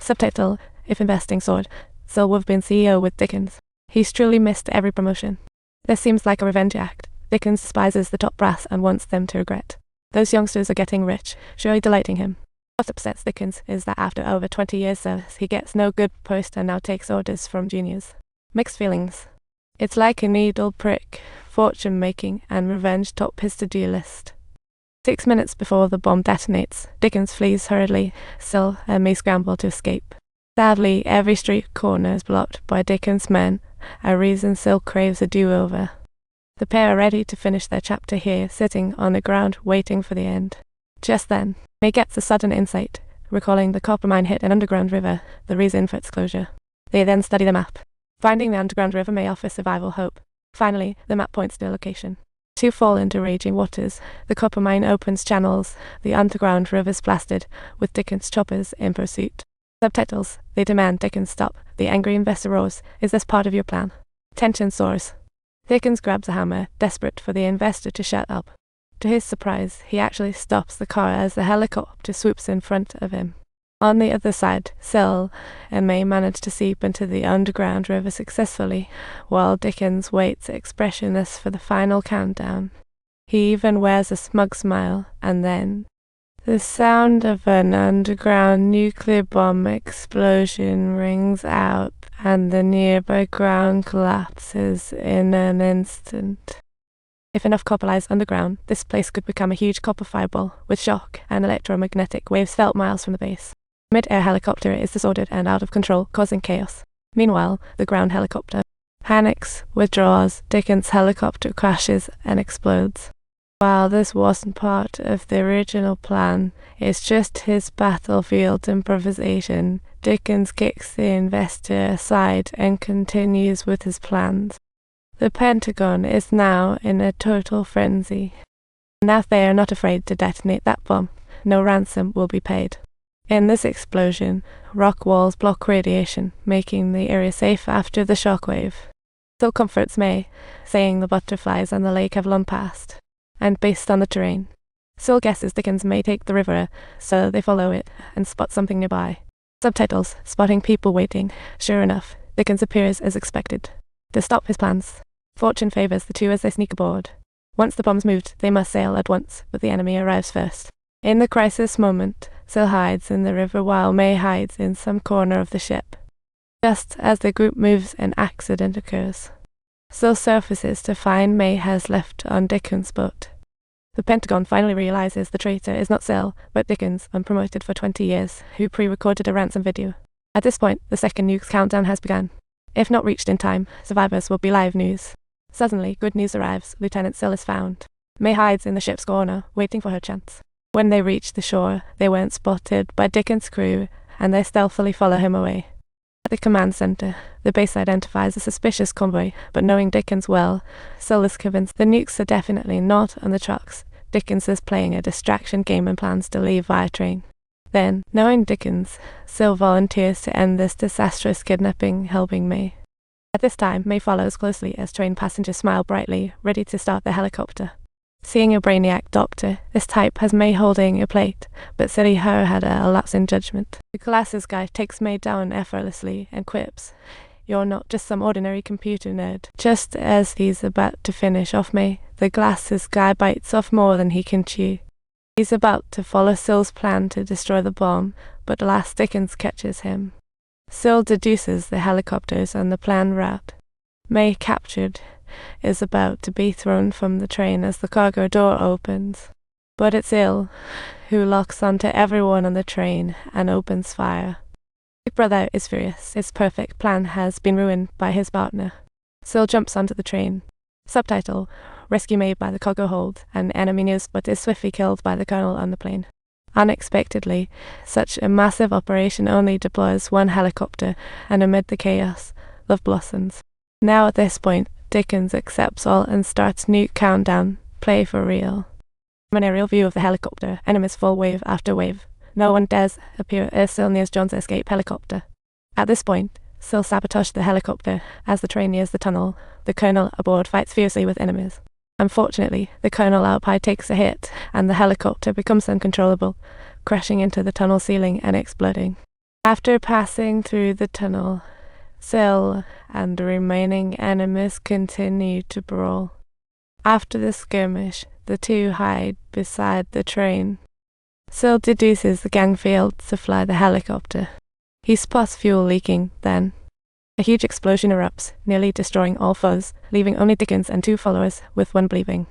Subtitle: If investing soared, Sil would have been CEO with Dickens. He's truly missed every promotion. This seems like a revenge act. Dickens despises the top brass and wants them to regret. Those youngsters are getting rich, surely delighting him. What upsets Dickens is that after over 20 years' service, he gets no good post and now takes orders from juniors. Mixed feelings. It's like a needle prick, fortune-making and revenge top his to-do list. 6 minutes before the bomb detonates, Dickens flees hurriedly. Sil and May scramble to escape. Sadly, every street corner is blocked by Dickens' men, a reason Sil craves a do-over. The pair are ready to finish their chapter here, sitting on the ground waiting for the end. Just then, May gets a sudden insight, recalling the copper mine hit an underground river, the reason for its closure. They then study the map. Finding the underground river may offer survival hope. Finally, the map points to a location. Two fall into raging waters. The copper mine opens channels. The underground river's blasted, with Dickens' choppers in pursuit. Subtitles: They demand Dickens stop. The angry investor roars, "Is this part of your plan?" Tension soars. Dickens grabs a hammer, desperate for the investor to shut up. To his surprise, he actually stops the car as the helicopter swoops in front of him. On the other side, Sil and May manage to seep into the underground river successfully, while Dickens waits expressionless for the final countdown. He even wears a smug smile, and then the sound of an underground nuclear bomb explosion rings out, and the nearby ground collapses in an instant. If enough copper lies underground, this place could become a huge copper fireball, with shock and electromagnetic waves felt miles from the base. The mid-air helicopter is disordered and out of control, causing chaos. Meanwhile, the ground helicopter panics, withdraws. Dickens' helicopter crashes and explodes. While this wasn't part of the original plan, it's just his battlefield improvisation. Dickens kicks the investor aside and continues with his plans. The Pentagon is now in a total frenzy. Now they are not afraid to detonate that bomb. No ransom will be paid. In this explosion, rock walls block radiation, making the area safe after the shockwave. Sil comforts May, saying the butterflies and the lake have long passed. And based on the terrain, Sil guesses Dickens may take the river, so they follow it and spot something nearby. Subtitles: Spotting people waiting. Sure enough, Dickens appears as expected. To stop his plans, fortune favors the two as they sneak aboard. Once the bomb's moved, they must sail at once, but the enemy arrives first. In the crisis moment, Sil hides in the river while May hides in some corner of the ship. Just as the group moves, an accident occurs. Sil surfaces to find May has left on Dickens' boat. The Pentagon finally realizes the traitor is not Sil, but Dickens, unpromoted for 20 years, who pre-recorded a ransom video. At this point, the second nuke's countdown has begun. If not reached in time, survivors will be live news. Suddenly, good news arrives. Lieutenant Sil is found. May hides in the ship's corner, waiting for her chance. When they reach the shore, they weren't spotted by Dickens' crew, and they stealthily follow him away. At the command center, the base identifies a suspicious convoy, but knowing Dickens well, Sil is convinced the nukes are definitely not on the trucks. Dickens is playing a distraction game and plans to leave via train. Then, knowing Dickens, Sil volunteers to end this disastrous kidnapping, helping May. At this time, May follows closely as train passengers smile brightly, ready to start the helicopter. Seeing a brainiac doctor, this type has May holding a plate, but silly her had a lapse in judgment. The glasses guy takes May down effortlessly and quips, "You're not just some ordinary computer nerd." Just as he's about to finish off May, the glasses guy bites off more than he can chew. He's about to follow Sil's plan to destroy the bomb, but alas, Dickens catches him. Sil deduces the helicopters and the planned route. May, captured, is about to be thrown from the train as the cargo door opens. But it's Sil who locks onto everyone on the train and opens fire. Big Brother is furious. His perfect plan has been ruined by his partner. Sil jumps onto the train. Subtitle: Rescue made by the cargo hold. An enemy news but is swiftly killed by the colonel on the plane. Unexpectedly, such a massive operation only deploys one helicopter, and amid the chaos, love blossoms. Now at this point, Dickens accepts all and starts nuke countdown. Play for real. From an aerial view of the helicopter, enemies fall wave after wave. No one dares appear as Sil nears John's escape helicopter. At this point, Sil sabotages the helicopter. As the train nears the tunnel, the colonel aboard fights fiercely with enemies. Unfortunately, the colonel out high takes a hit, and the helicopter becomes uncontrollable, crashing into the tunnel ceiling and exploding. After passing through the tunnel, Sil and the remaining enemies continue to brawl. After the skirmish, the two hide beside the train. Sil deduces the gang failed to fly the helicopter. He spots fuel leaking then. A huge explosion erupts, nearly destroying all foes, leaving only Dickens and two followers, with one bleeding.